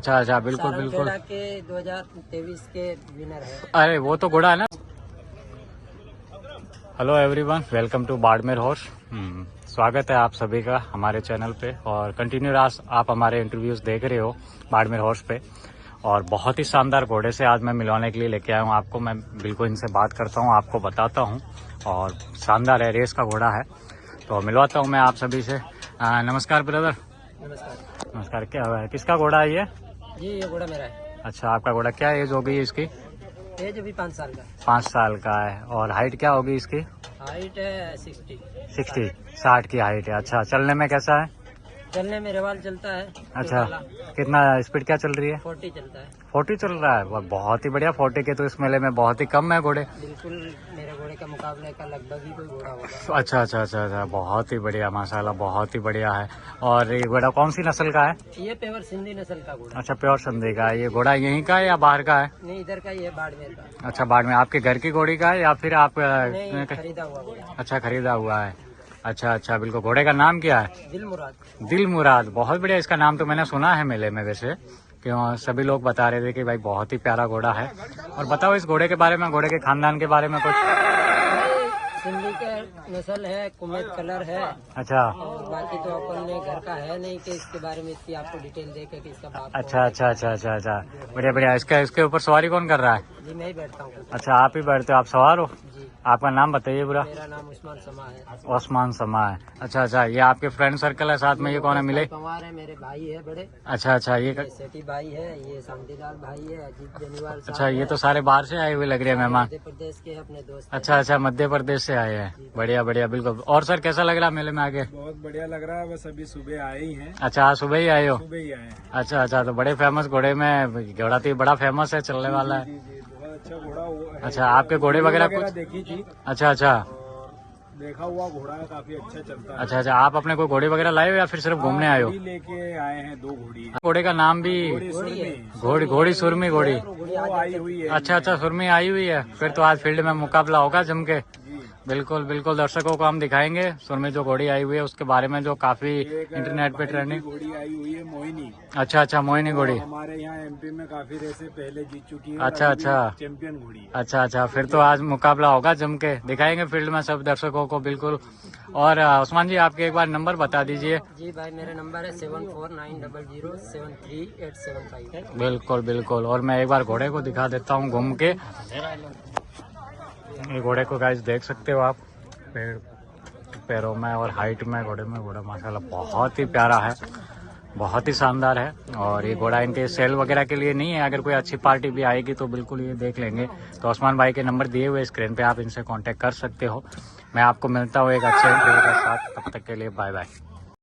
अच्छा अच्छा, बिल्कुल बिल्कुल के 2023 के विनर है। अरे वो तो घोड़ा है ना। Hello everyone, welcome to Barmer horse. स्वागत है आप सभी का हमारे चैनल पे और कंटिन्यू आप हमारे इंटरव्यूज देख रहे हो बाड़मेर हॉर्स पे। और बहुत ही शानदार घोड़े से आज मैं मिलवाने के लिए लेके आया हूँ आपको। मैं बिल्कुल इनसे बात करता हूँ, आपको बताता हूँ। और शानदार है, रेस का घोड़ा है, तो मिलवाता हूँ मैं आप सभी से। नमस्कार ब्रदर। नमस्कार। नमस्कार। क्या है, किसका घोड़ा है ये? जी ये घोड़ा मेरा है। अच्छा, आपका घोड़ा क्या एज होगी इसकी? एज अभी 5 साल का। 5 साल का है। और हाइट क्या होगी इसकी? हाइट है 60 की हाइट है। अच्छा, चलने में कैसा है? चलने में रवाल चलता है। अच्छा, कितना स्पीड क्या चल रही है? 40 चलता है। 40 चल रहा है, वाह, बहुत ही बढ़िया। 40 के तो इस मेले में बहुत ही कम है घोड़े। बिल्कुल मेरे घोड़े का मुकाबले का लगभग ही कोई घोड़ा होगा। अच्छा अच्छा अच्छा अच्छा, बहुत ही बढ़िया, माशाल्लाह बहुत ही बढ़िया है। और ये घोड़ा कौन सी नस्ल का है? ये प्योर सिंधी नस्ल का घोड़ा। अच्छा, प्योर सिंधी का है। ये घोड़ा यहीं का है या बाहर का है? नहीं, इधर का ही है, बाड़मेर का। अच्छा, बाड़मेर। आपके घर की घोड़ी का है या फिर आप? नहीं, खरीदा हुआ घोड़ा। अच्छा, खरीदा हुआ है। अच्छा अच्छा, बिल्कुल। घोड़े का नाम क्या है? दिल मुराद। दिल मुराद, बहुत बढ़िया। इसका नाम तो मैंने सुना है मेले में वैसे, क्यों सभी लोग बता रहे थे कि भाई बहुत ही प्यारा घोड़ा है। और बताओ इस घोड़े के बारे में, घोड़े के खानदान के बारे में कुछ। सिंधी का नस्ल है, कुमैत कलर है। अच्छा और बाकी तो अपन ने घर का है नहीं कि इसके बारे में इसकी आपको डिटेल दे के कि इसका बाप अच्छा अच्छा अच्छा अच्छा अच्छा, बढ़िया बढ़िया। इसके ऊपर सवारी कौन कर रहा है? जी मैं ही बैठता हूँ। अच्छा, आप ही बैठते हो, आप सवार हो? जी। आपका नाम बताइए पूरा। मेरा नाम उस्मान समा है। ओस्मान समा है। अच्छा अच्छा, ये आपके फ्रेंड सर्कल है साथ में, ये कौन है मिले? पवार है, मेरे भाई है बड़े। अच्छा अच्छा, ये सेठी भाई है, ये शांतिलाल भाई है, अजीत बेनीवाल। अच्छा, ये तो सारे बाहर से आए हुए लग रहे हैं मेहमान। मध्य प्रदेश के अपने दोस्त। अच्छा अच्छा, मध्य प्रदेश से आए हैं। बढ़िया बढ़िया, बिल्कुल। और सर कैसा लग रहा है मेले में आके? बहुत बढ़िया लग रहा है, बस अभी सुबह आए ही हैं। अच्छा, आज सुबह ही आए हो? सुबह ही आए हैं। अच्छा अच्छा, तो बड़े फेमस घोड़े में, घोड़ा तो बड़ा फेमस है, चलने वाला है। जी जी, बहुत अच्छा घोड़ा हुआ है। अच्छा, आपके घोड़े वगैरह कुछ? देखी थी, अच्छा अच्छा देखा हुआ घोड़ा है, काफी अच्छा चलता है। अच्छा अच्छा, आप अपने कोई घोड़े वगैरह लाए हो या फिर सिर्फ घूमने आए हो? घोड़ी लेके आए हैं, 2 घोड़ी। घोड़े का नाम भी? घोड़ी सुरमी। घोड़ी सुरमी घोड़ी। वो आई हुई है। अच्छा अच्छा, सुरमी आई हुई है। फिर तो आज फील्ड में मुकाबला होगा जम के। जी। बिल्कुल बिल्कुल, दर्शकों को हम दिखाएंगे सुरमी जो घोड़ी आई हुई है उसके बारे में, जो काफी एक इंटरनेट पे ट्रेंडिंग। घोड़ी आई हुई है, मोहिनी। अच्छा अच्छा, मोहिनी घोड़ी। हमारे यहाँ एमपी में काफी रेसे पहले जीत चुकी है। अच्छा अच्छा चैंपियन घोड़ी है। अच्छा अच्छा, फिर तो आज मुकाबला होगा जम के, दिखाएंगे फील्ड में सब दर्शकों को। बिल्कुल। और उस्मान जी, आपके एक बार नंबर बता दीजिए। जी भाई, मेरा नंबर है 7490073875 है। बिल्कुल बिल्कुल। और मैं एक बार घोड़े को दिखा देता हूँ घूम के। ये घोड़े को गाइस देख सकते हो आप, पैरों में और हाइट में घोड़े में, घोड़ा माशाल्लाह बहुत ही प्यारा है, बहुत ही शानदार है। और ये घोड़ा इनके सेल वगैरह के लिए नहीं है, अगर कोई अच्छी पार्टी भी आएगी तो बिल्कुल ये देख लेंगे। तो उस्मान भाई के नंबर दिए हुए स्क्रीन पे, आप इनसे कांटेक्ट कर सकते हो। मैं आपको मिलता हूँ एक अच्छे इंटरव्यू के साथ, तब तक के लिए बाय बाय।